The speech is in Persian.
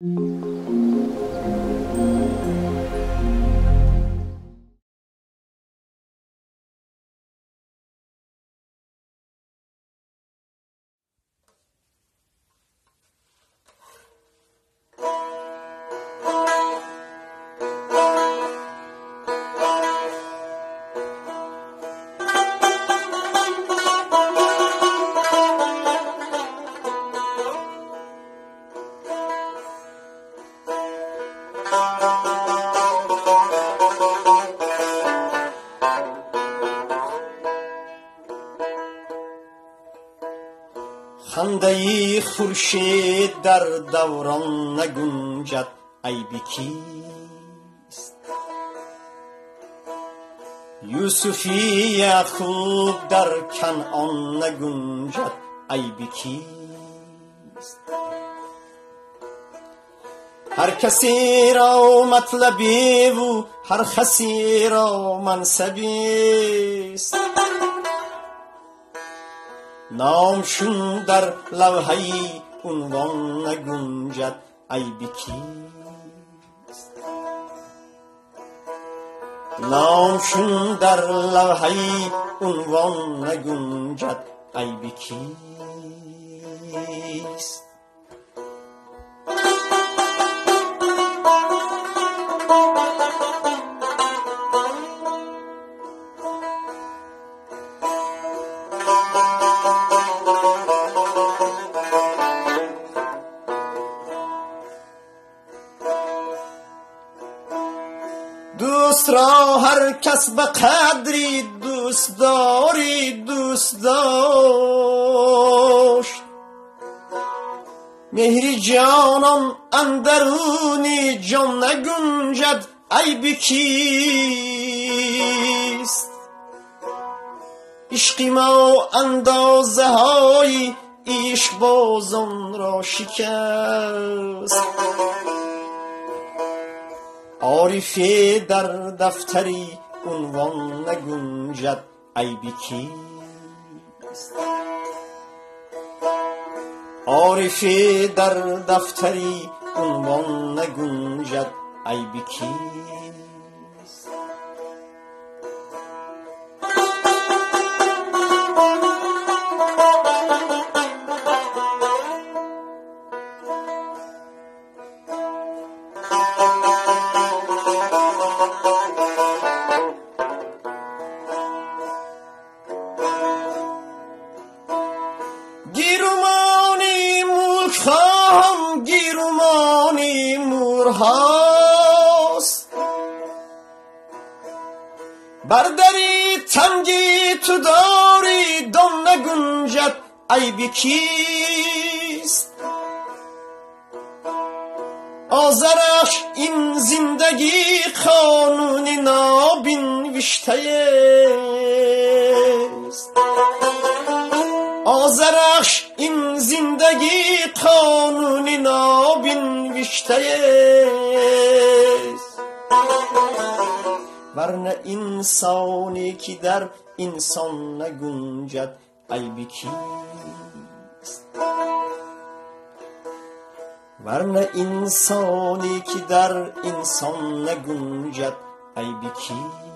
خنده خورشید در دوران نگنجد، عیبی کیست؟ یوسفی یعقوب در کنعان نگنجد، عیبی کیست؟ هر کسی را مطلبی و هر خسی را منصبی است، نامشون در لوحه عنوان نگنجد، عیبی کیست؟ نامشون در لوحه عنوان نگنجد، عیبی کیست؟ دوست را هر کس به قدری دوست داری دوست داشت، مهری جانان اندرونی جان نگنجد، عیبی کیست؟ عشق ما اندازه های عشق بازان را شکست، عارفی در دفتری عنوان نگنجد، عیبی کیست؟ عارفی در دفتری عنوان نگنجد، عیبی کیست؟ گیرومانی ملک خواهم، گیرومانی مورهاست، بردری تنگی تو داری دم نگنجد، عیبی کیست؟ آذرش این زندگی قانونی نابنوشته است، آذرش این زندگی قانونی نابنوشته است، ورنه انسانی که در انسان نگنجد، عیبی کیست؟ ورنه انسانی که در انسان نگنجد، عیبی کیست؟